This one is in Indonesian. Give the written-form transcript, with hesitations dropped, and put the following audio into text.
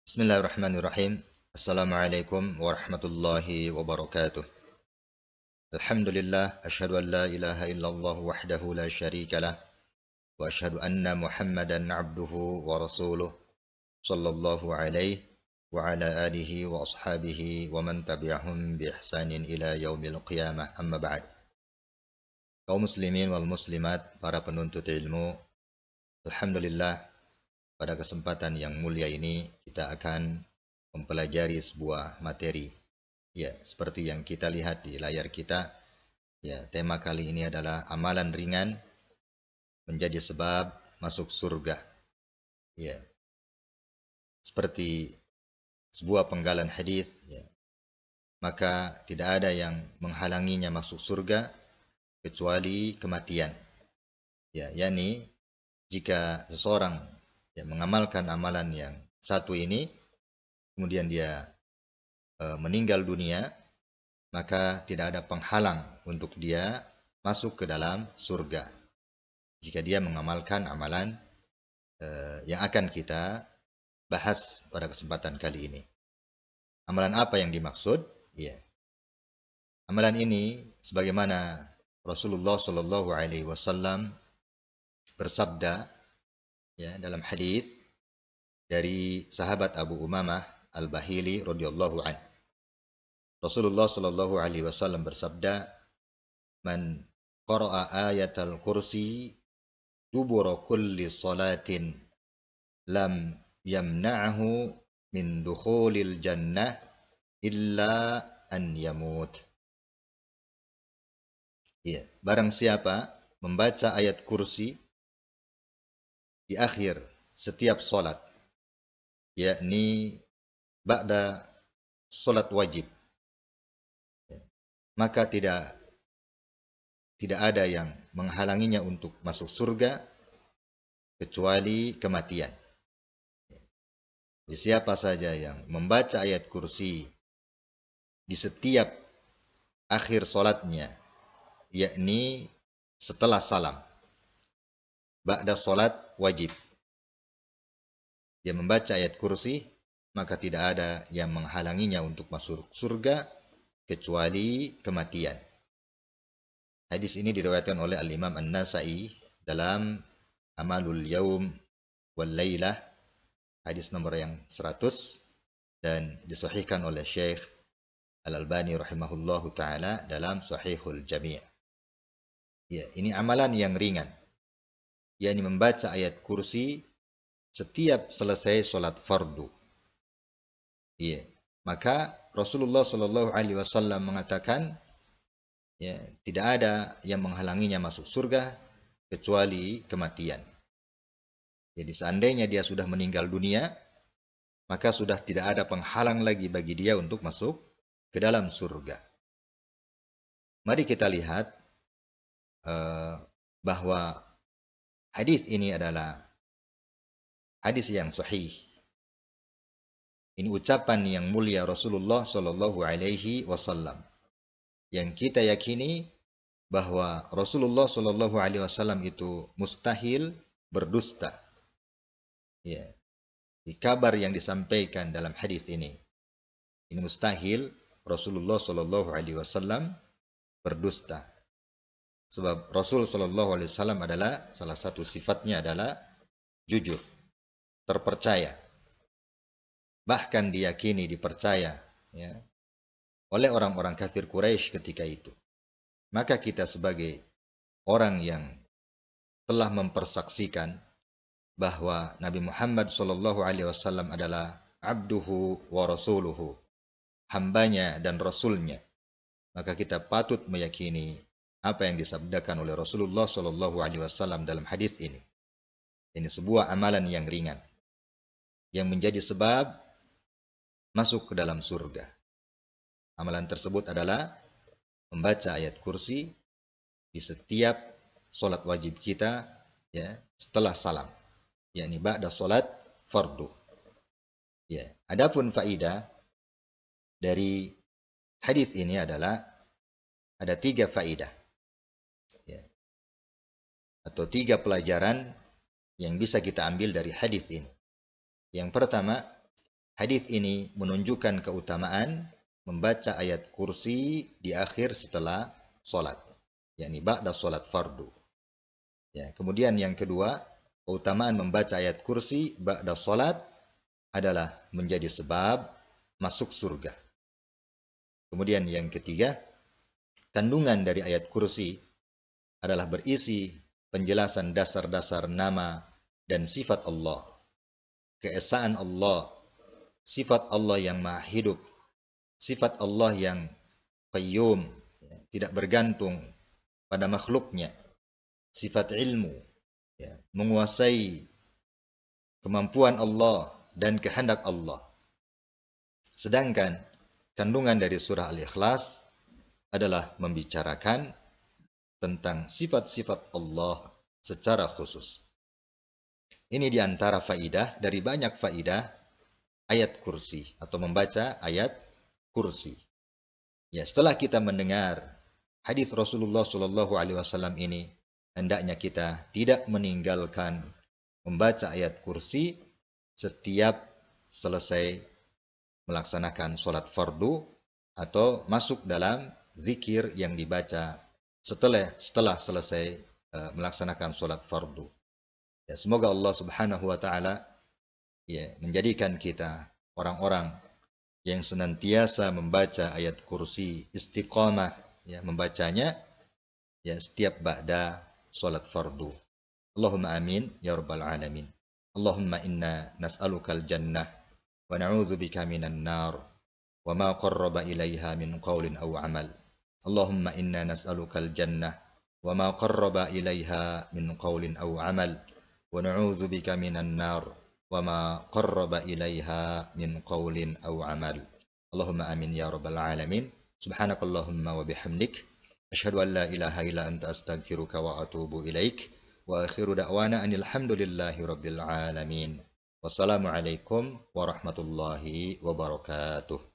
Bismillahirrahmanirrahim. Assalamualaikum warahmatullahi wabarakatuh. Alhamdulillah, asyhadu an la ilaha illallah wahdahu la syarika lah wa asyhadu anna Muhammadan abduhu wa rasuluh sallallahu alaihi wa ala alihi wa ashabihi wa man tabi'ahum bi ihsanin ila yaumil qiyamah, amma ba'd. Kaum muslimin wal muslimat, para penuntut ilmu, alhamdulillah, pada kesempatan yang mulia ini kita akan mempelajari sebuah materi. Ya, seperti yang kita lihat di layar kita, ya, tema kali ini adalah amalan ringan menjadi sebab masuk surga. Ya, seperti sebuah penggalan hadis, ya, maka tidak ada yang menghalanginya masuk surga kecuali kematian. Ya, yakni jika seseorang mengamalkan amalan yang satu ini, kemudian dia meninggal dunia, maka tidak ada penghalang untuk dia masuk ke dalam surga jika dia mengamalkan amalan yang akan kita bahas pada kesempatan kali ini. Amalan apa yang dimaksud? Ya, amalan ini sebagaimana Rasulullah Shallallahu Alaihi Wasallam bersabda, ya, dalam hadis dari sahabat Abu Umamah Al-Bahili radhiyallahu an. Rasulullah Shallallahu Alaihi Wasallam bersabda, "Man qara'a ayatal kursi dubura kulli salatin lam yamna'hu min dukhulil jannah illa an yamut." Ya, barang siapa membaca ayat kursi di akhir setiap salat, yakni ba'da salat wajib, maka tidak ada yang menghalanginya untuk masuk surga kecuali kematian. Jadi siapa saja yang membaca ayat kursi di setiap akhir solatnya, yakni setelah salam, ba'da solat wajib, dia membaca ayat kursi, maka tidak ada yang menghalanginya untuk masuk surga kecuali kematian. Hadis ini diriwayatkan oleh Al-Imam An-Nasa'i dalam Amalul Yaum wal Lailah, hadis nomor yang 100, dan disahihkan oleh Syekh Al-Albani rahimahullahu taala dalam Sahihul Jami'. Ya, ini amalan yang ringan, yakni membaca ayat kursi setiap selesai sholat fardu. Ya, maka Rasulullah Shallallahu Alaihi Wasallam mengatakan, ya, tidak ada yang menghalanginya masuk surga kecuali kematian. Jadi seandainya dia sudah meninggal dunia, maka sudah tidak ada penghalang lagi bagi dia untuk masuk ke dalam surga. Mari kita lihat bahwa hadis ini adalah hadis yang sahih. Ini ucapan yang mulia Rasulullah Shallallahu Alaihi Wasallam yang kita yakini bahwa Rasulullah Shallallahu Alaihi Wasallam itu mustahil berdusta. Ya, di kabar yang disampaikan dalam hadis ini mustahil Rasulullah Shallallahu Alaihi Wasallam berdusta. Sebab Rasul Shallallahu Alaihi Wasallam adalah salah satu sifatnya adalah jujur, terpercaya, bahkan diyakini, dipercaya, ya, oleh orang-orang kafir Quraisy ketika itu. Maka kita sebagai orang yang telah mempersaksikan bahwa Nabi Muhammad Shallallahu Alaihi Wasallam adalah abduhu wa rasuluhu, hambanya dan rasulnya, maka kita patut meyakini apa yang disabdakan oleh Rasulullah Shallallahu Alaihi Wasallam dalam hadis ini. Ini sebuah amalan yang ringan yang menjadi sebab masuk ke dalam surga. Amalan tersebut adalah membaca ayat kursi di setiap solat wajib kita, ya, setelah salam, yakni ba'da solat fardu. Ya, adapun faidah dari hadis ini adalah ada 3 faidah, ya, atau 3 pelajaran yang bisa kita ambil dari hadis ini. Yang pertama, Hadis ini menunjukkan keutamaan membaca ayat kursi di akhir setelah sholat, yakni ba'da sholat fardu. Ya, kemudian yang kedua, keutamaan membaca ayat kursi ba'da sholat adalah menjadi sebab masuk surga. Kemudian yang ketiga, kandungan dari ayat kursi adalah berisi penjelasan dasar-dasar nama dan sifat Allah, keesaan Allah, sifat Allah yang maha hidup, sifat Allah yang qayyum, tidak bergantung pada makhluknya, sifat ilmu, menguasai kemampuan Allah dan kehendak Allah. Sedangkan kandungan dari surah Al-Ikhlas adalah membicarakan tentang sifat-sifat Allah secara khusus. Ini diantara faidah dari banyak faidah ayat kursi atau membaca ayat kursi. Ya, setelah kita mendengar hadis Rasulullah Shallallahu Alaihi Wasallam ini, hendaknya kita tidak meninggalkan membaca ayat kursi setiap selesai melaksanakan sholat fardu atau masuk dalam zikir yang dibaca setelah selesai melaksanakan sholat fardu. Ya, semoga Allah Subhanahu wa taala menjadikan kita orang-orang yang senantiasa membaca ayat kursi istiqamah, membacanya setiap ba'da sholat fardu. Allahumma amin ya rabbal alamin. Allahumma inna nas'alukal jannah wa na'udzubika minan nar wa ma qarraba ilaiha min qawlin aw amal. Allahumma inna nas'alukal jannah wa ma qarraba ilaiha min qawlin aw amal wa na'udzubika minan nar wa ma qarraba ilaiha min qawlin aw amal. Allahumma amin ya rabbal alamin. Subhanakallahumma wa bihamdik asyhadu an la ilaha illa anta astaghfiruka wa atubu ilaik. Wa akhiru da'wana anil hamdulillahi rabbil alamin. Wassalamualaikum warahmatullahi wabarakatuh.